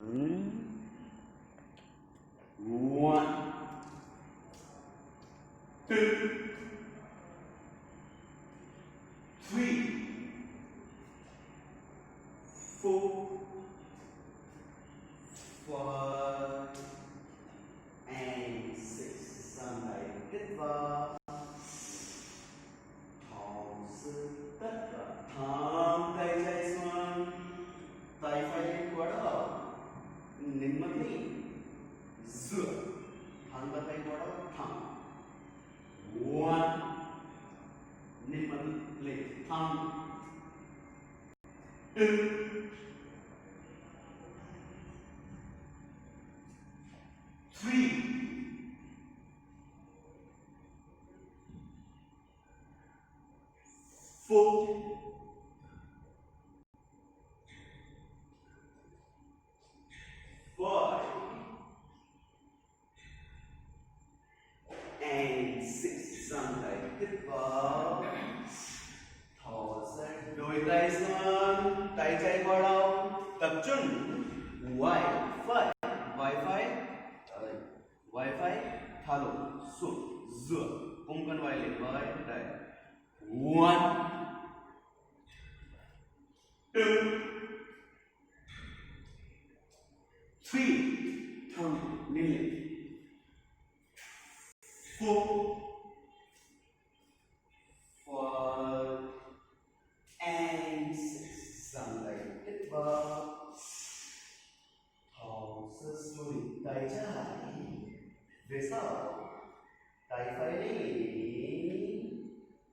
One, two, three, four, five, and six. Sampai kết thọ sự tất cả thang tay chạy xuống tay phải lên qua đó nín mắt đi dựa thang tay qua đó thẳng one nín mắt lên thẳng two three four, five, and six. Sampai hít vào, thở ra, đôi tay xuống, tay chạy qua đâu, tập trung, vai phải, thả lỏng xuống, dựa, cùng cân vai lên vai, đây, one. Two, three, thẳng lên, four, five, and six. Sampai hít vào, thở ra xuôi tay trái về sau, tay phải lên,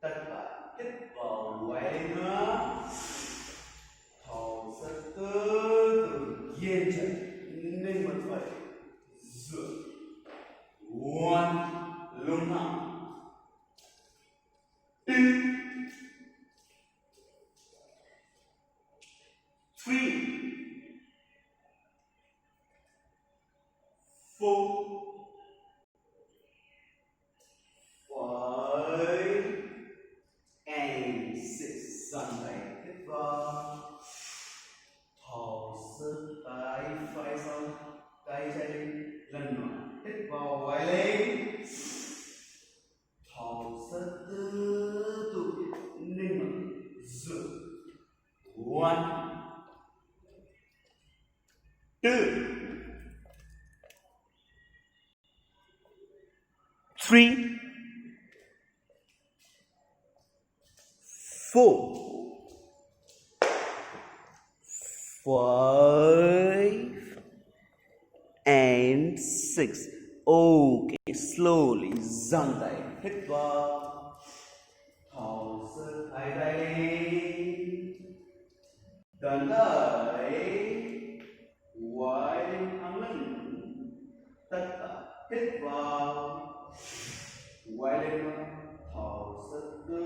tất cả hít vào quay lên nữa. Thở ra từ từ yên chân nên mặt phải dựa one lưng thẳng two three four five and six. Sampai hít vào, thở ra tay phải sau, tay chạy lần nữa, hít vào quay lên, thở ra từ từ nên mặt dựa one two three four five and six. Okay, slowly giang tay hít vào, thở ra tay lên, đòn tay quay lên thẳng lưng, tất cả hít vào, quay lên nữa, thở ra từ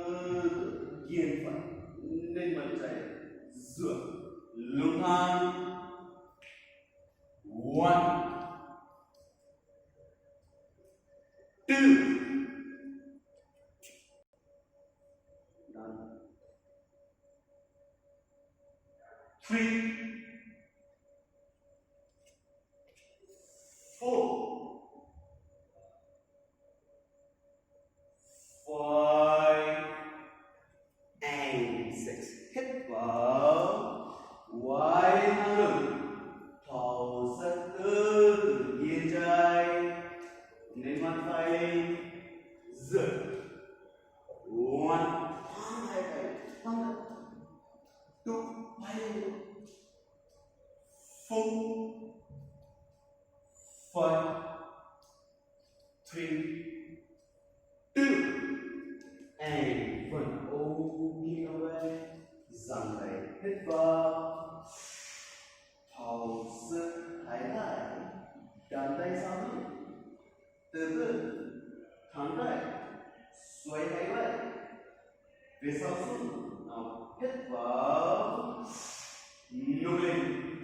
từ yên phận nên mặt chạy dựa lưng thẳng one two done three four five and six. Hít vào, quay lên thẳng lưng, thở ra từ từ yên chạy nên mặt phải lên dựa one two four five three two and one. Okay, away. Giang tay hít vào, thở ra thái lại, đàn tay sau lưng, từ từ thẳng tay, xoay tay lại, về sau xuống, nào hít vào, nâng lên,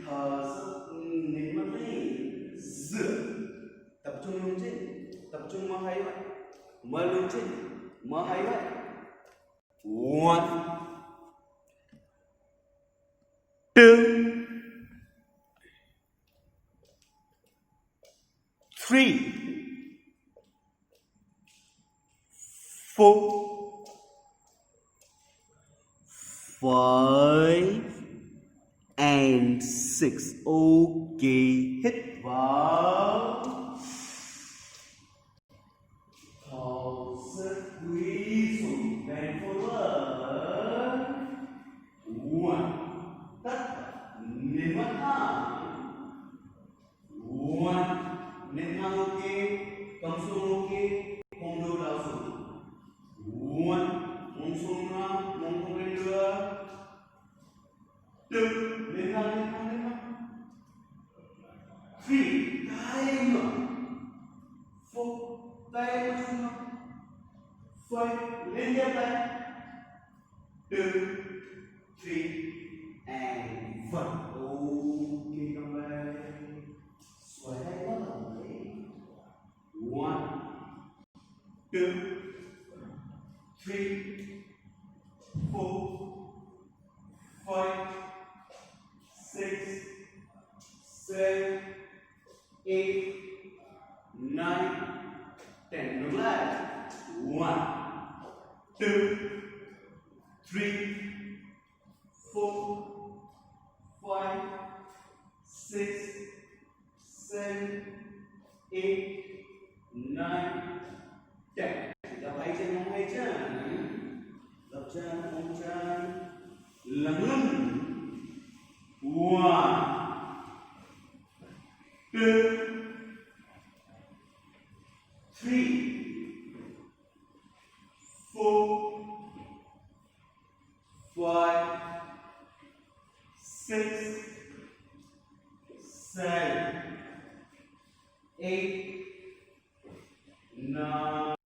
thở ra nín mắt lên, dựa, tập trung lưng trên, tập trung mở hai vai, mở lưng trên, mở hai vai, one two 3, 4, 5 and 6. Okay, hít vào. Thở squeeze xuống bend forward. One. Tất nên mất thang. One. Nên thang ok. Cầm xuống ok. Không đưa đau xuống. One. Mông xuống ra. Mông không lên đưa. Two. Lên thang, lên thang, lên thang. 3. Tay mà. 4. Tay mà xuống ra. 5. Lên tiếp tay. 2, 3 and 1. Ok, come back. Xoay tay bắt đầu lấy. 1, 2, 3, 4, 5, 6, 7, 8, 9, 10. Look like 1, 2, 3, 4, 5, 6, 7, 8, 9, 10. Kita baik chân mông hai chân. Lập chân, mông chân. Lưng lưng. 1, 2, 3, 4, 5, 6, 7, 8, 9.